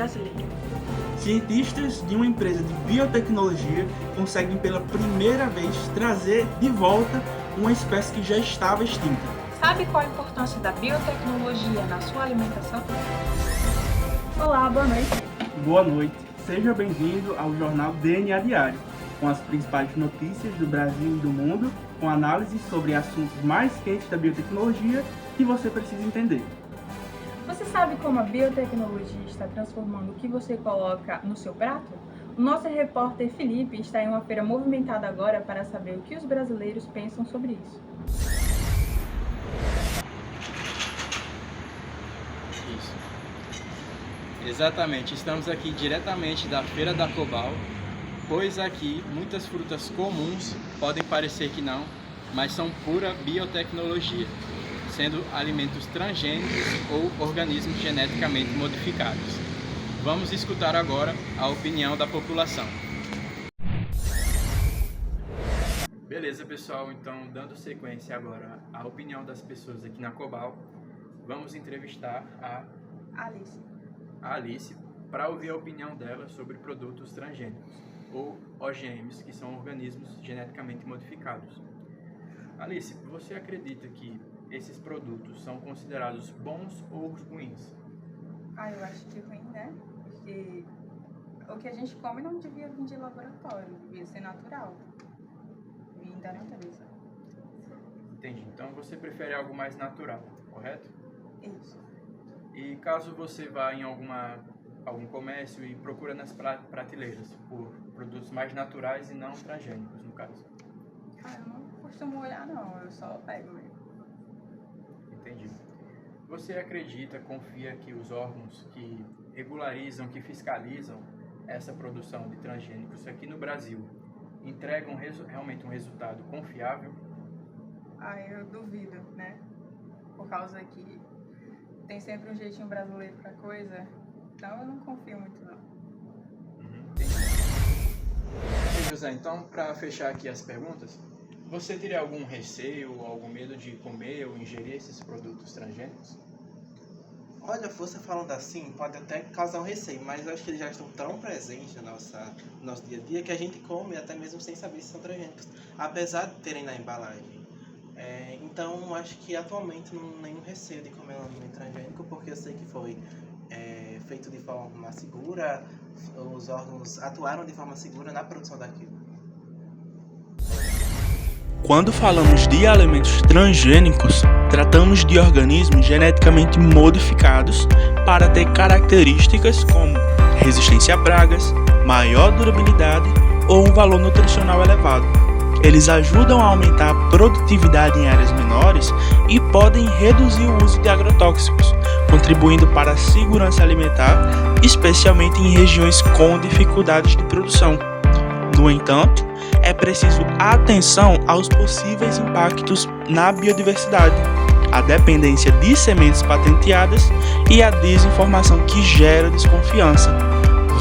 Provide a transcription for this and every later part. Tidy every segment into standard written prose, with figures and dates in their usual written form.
brasileiro. Cientistas de uma empresa de biotecnologia conseguem pela primeira vez trazer de volta uma espécie que já estava extinta. Sabe qual a importância da biotecnologia na sua alimentação? Olá, boa noite. Boa noite, seja bem-vindo ao jornal DNA Diário, com as principais notícias do Brasil e do mundo, com análises sobre assuntos mais quentes da biotecnologia que você precisa entender. Você sabe como a biotecnologia está transformando o que você coloca no seu prato? O nosso repórter Felipe está em uma feira movimentada agora para saber o que os brasileiros pensam sobre isso. Isso. Exatamente, estamos aqui diretamente da Feira da Cobal, pois aqui muitas frutas comuns podem parecer que não, mas são pura biotecnologia, sendo alimentos transgênicos ou organismos geneticamente modificados. Vamos escutar agora a opinião da população. Beleza, pessoal, então dando sequência agora à opinião das pessoas aqui na Cobal, vamos entrevistar a Alice para ouvir a opinião dela sobre produtos transgênicos, ou OGMs, que são organismos geneticamente modificados. Alice, você acredita que esses produtos são considerados bons ou ruins? Eu acho que ruim, né? Porque o que a gente come não devia vir de laboratório, devia ser natural. Vir da natureza. Entendi. Então você prefere algo mais natural, correto? Isso. E caso você vá em algum comércio e procura nas prateleiras por produtos mais naturais e não transgênicos, no caso? Eu não costumo olhar não, eu só pego mesmo. Entendi. Você acredita, confia que os órgãos que regularizam, que fiscalizam essa produção de transgênicos aqui no Brasil entregam realmente um resultado confiável? Eu duvido, né? Por causa que tem sempre um jeitinho brasileiro pra coisa, então eu não confio muito não. Entendi. E José, então para fechar aqui as perguntas, você teria algum receio ou algum medo de comer ou ingerir esses produtos transgênicos? Olha, você falando assim pode até causar um receio, mas eu acho que eles já estão tão presentes no nosso dia a dia que a gente come até mesmo sem saber se são transgênicos, apesar de terem na embalagem. Então, acho que atualmente não tenho nenhum receio de comer um alimento transgênico, porque eu sei que foi feito de forma segura, os órgãos atuaram de forma segura na produção daquilo. Quando falamos de alimentos transgênicos, tratamos de organismos geneticamente modificados para ter características como resistência a pragas, maior durabilidade ou um valor nutricional elevado. Eles ajudam a aumentar a produtividade em áreas menores e podem reduzir o uso de agrotóxicos, contribuindo para a segurança alimentar, especialmente em regiões com dificuldades de produção. No entanto, é preciso atenção aos possíveis impactos na biodiversidade, a dependência de sementes patenteadas e a desinformação que gera desconfiança.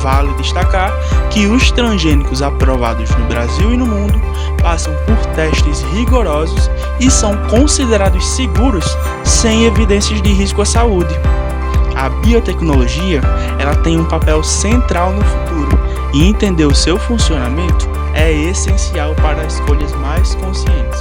Vale destacar que os transgênicos aprovados no Brasil e no mundo passam por testes rigorosos e são considerados seguros sem evidências de risco à saúde. A biotecnologia, ela tem um papel central no futuro e entender o seu funcionamento é essencial para escolhas mais conscientes.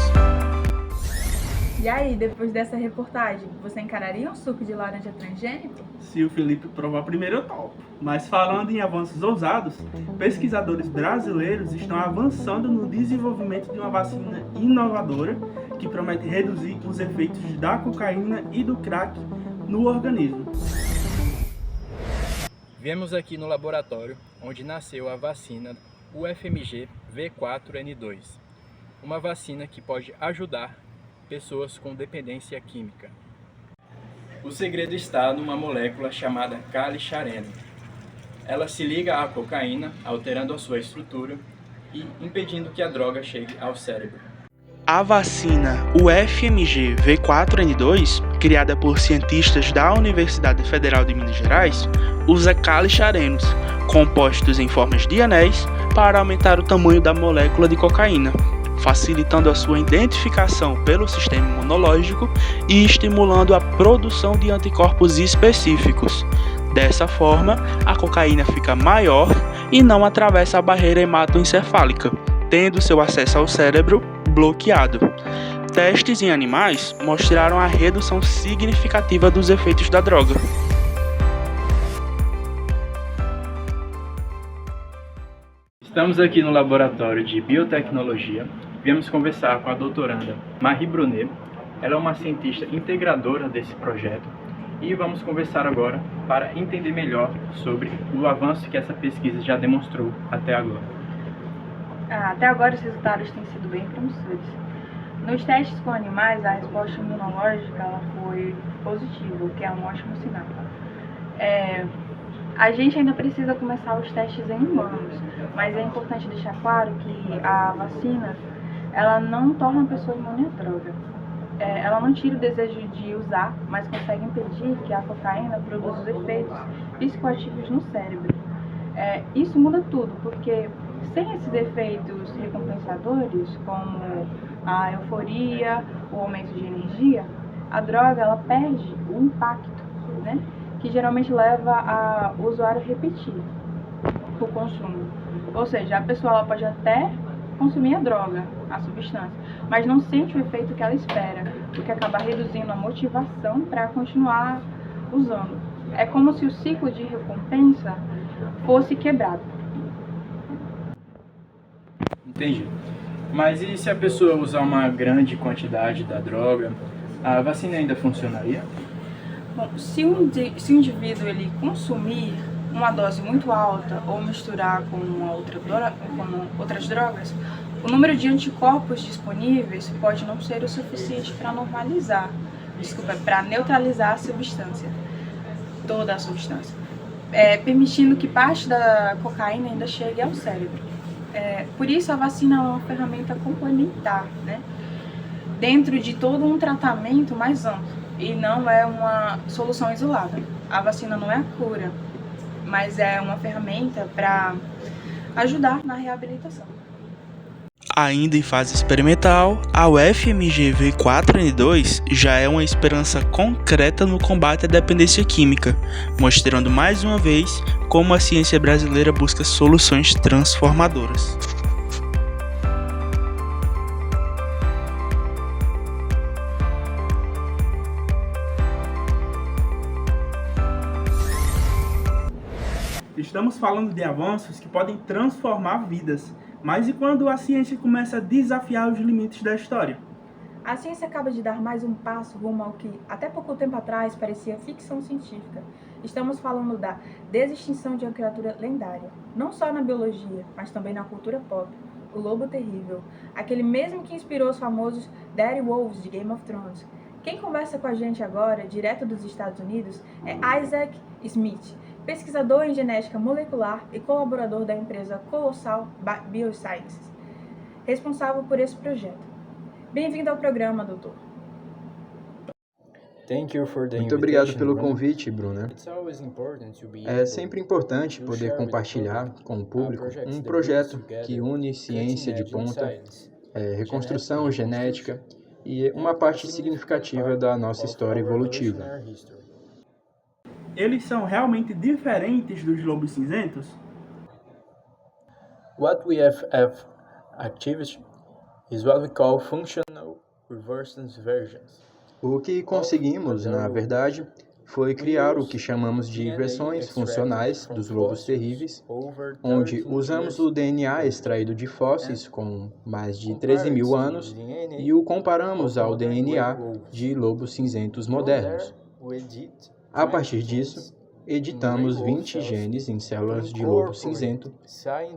E aí, depois dessa reportagem, você encararia um suco de laranja transgênico? Se o Felipe provar primeiro, eu topo. Mas falando em avanços ousados, pesquisadores brasileiros estão avançando no desenvolvimento de uma vacina inovadora que promete reduzir os efeitos da cocaína e do crack no organismo. Viemos aqui no laboratório onde nasceu a vacina UFMG V4N2, uma vacina que pode ajudar pessoas com dependência química. O segredo está numa molécula chamada calichareno. Ela se liga à cocaína, alterando a sua estrutura e impedindo que a droga chegue ao cérebro. A vacina UFMG V4N2, criada por cientistas da Universidade Federal de Minas Gerais, usa calicharenos, compostos em formas de anéis, para aumentar o tamanho da molécula de cocaína, facilitando a sua identificação pelo sistema imunológico e estimulando a produção de anticorpos específicos. Dessa forma, a cocaína fica maior e não atravessa a barreira hematoencefálica, tendo seu acesso ao cérebro bloqueado. Testes em animais mostraram a redução significativa dos efeitos da droga. Estamos aqui no laboratório de biotecnologia. Viemos conversar com a doutoranda Marie Brunet. Ela é uma cientista integradora desse projeto e vamos conversar agora para entender melhor sobre o avanço que essa pesquisa já demonstrou até agora. Até agora os resultados têm sido bem promissores. Nos testes com animais, a resposta imunológica ela foi positiva, o que é um ótimo sinal. A gente ainda precisa começar os testes em humanos, mas é importante deixar claro que a vacina ela não torna a pessoa imune à droga. Ela não tira o desejo de usar, mas consegue impedir que a cocaína produza os efeitos psicoativos no cérebro. Isso muda tudo, porque sem esses efeitos recompensadores, como a euforia, o aumento de energia, a droga ela perde o impacto, né? Que geralmente leva o usuário a repetir o consumo. Ou seja, a pessoa ela pode até consumir a droga, a substância, mas não sente o efeito que ela espera, o que acaba reduzindo a motivação para continuar usando. É como se o ciclo de recompensa fosse quebrado. Entendi. Mas e se a pessoa usar uma grande quantidade da droga, a vacina ainda funcionaria? Bom, se o indivíduo ele consumir uma dose muito alta ou misturar com outras drogas, o número de anticorpos disponíveis pode não ser o suficiente para neutralizar a substância, toda a substância, permitindo que parte da cocaína ainda chegue ao cérebro. Por isso a vacina é uma ferramenta complementar, né, dentro de todo um tratamento mais amplo. E não é uma solução isolada. A vacina não é a cura, mas é uma ferramenta para ajudar na reabilitação. Ainda em fase experimental, a UFMG V4N2 já é uma esperança concreta no combate à dependência química, mostrando mais uma vez como a ciência brasileira busca soluções transformadoras. Estamos falando de avanços que podem transformar vidas, mas e quando a ciência começa a desafiar os limites da história? A ciência acaba de dar mais um passo rumo ao que, até pouco tempo atrás, parecia ficção científica. Estamos falando da desextinção de uma criatura lendária, não só na biologia, mas também na cultura pop, o Lobo Terrível, aquele mesmo que inspirou os famosos Dire Wolves de Game of Thrones. Quem conversa com a gente agora, direto dos Estados Unidos, é Isaac Smith, pesquisador em genética molecular e colaborador da empresa Colossal Biosciences, responsável por esse projeto. Bem-vindo ao programa, doutor. Muito obrigado pelo convite, Bruna. É sempre importante poder compartilhar com o público um projeto que une ciência de ponta, reconstrução genética e uma parte significativa da nossa história evolutiva. Eles são realmente diferentes dos lobos cinzentos? What we have achieved is what we call functional reverse versions. O que conseguimos, na verdade, foi criar o que chamamos de versões funcionais dos lobos terríveis, onde usamos o DNA extraído de fósseis com mais de 13 mil anos e o comparamos ao DNA de lobos cinzentos modernos. A partir disso, editamos 20 genes em células de lobo cinzento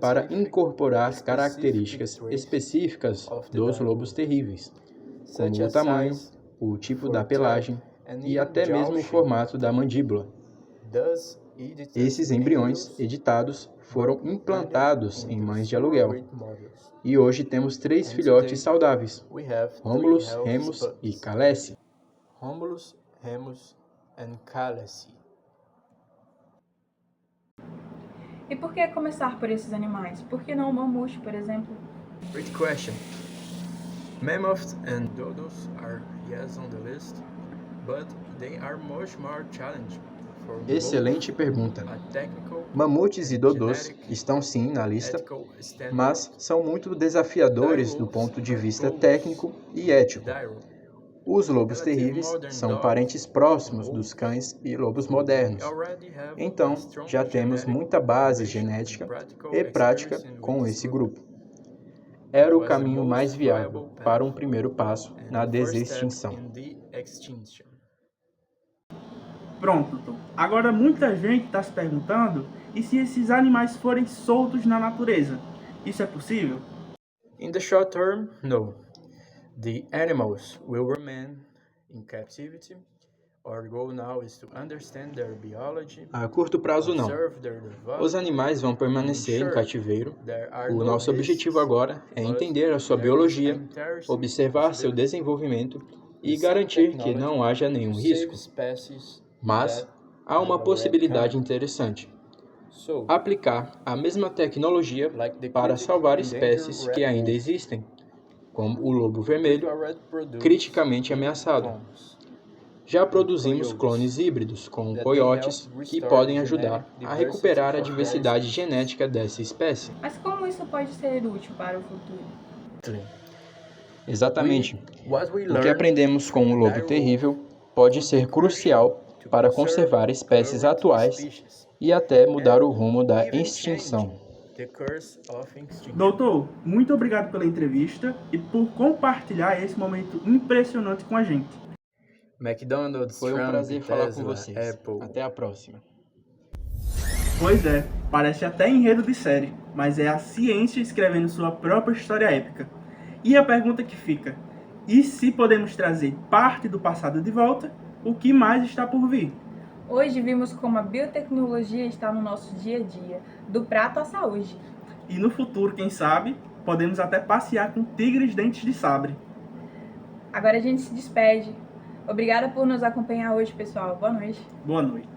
para incorporar características específicas dos lobos terríveis, como o tamanho, o tipo da pelagem e até mesmo o formato da mandíbula. Esses embriões editados foram implantados em mães de aluguel. E hoje temos 3 filhotes saudáveis, Romulus, Remus e Khaleesi. Romulus, Remus and Khaleesi. E por que começar por esses animais? Por que não o mamute, por exemplo? Great question. Mammoths and dodos are yes on the list, but they are much more challenging. Excelente pergunta. Mamutes e dodôs estão sim na lista, mas são muito desafiadores do ponto de vista técnico e ético. Os lobos terríveis são parentes próximos dos cães e lobos modernos. Então, já temos muita base genética e prática com esse grupo. Era o caminho mais viável para um primeiro passo na desextinção. Pronto, Tom. Agora muita gente está se perguntando, e se esses animais forem soltos na natureza? Isso é possível? In the short term, no. The animals will remain in captivity. Our goal now is to understand their biology. A curto prazo, não. Os animais vão permanecer em cativeiro. O nosso objetivo agora é entender a sua biologia, observar seu desenvolvimento e garantir que não haja nenhum risco. Mas há uma possibilidade interessante: aplicar a mesma tecnologia para salvar espécies que ainda existem, como o lobo vermelho, criticamente ameaçado. Já produzimos clones híbridos com coiotes que podem ajudar a recuperar a diversidade genética dessa espécie. Mas como isso pode ser útil para o futuro? Exatamente. O que aprendemos com o lobo terrível pode ser crucial para conservar espécies atuais e até mudar o rumo da extinção. Doutor, muito obrigado pela entrevista e por compartilhar esse momento impressionante com a gente. McDonald's, foi um prazer falar com vocês. Até a próxima. Pois é, parece até enredo de série, mas é a ciência escrevendo sua própria história épica. E a pergunta que fica: e se podemos trazer parte do passado de volta? O que mais está por vir? Hoje vimos como a biotecnologia está no nosso dia a dia, do prato à saúde. E no futuro, quem sabe, podemos até passear com tigres dentes de sabre. Agora a gente se despede. Obrigada por nos acompanhar hoje, pessoal. Boa noite. Boa noite.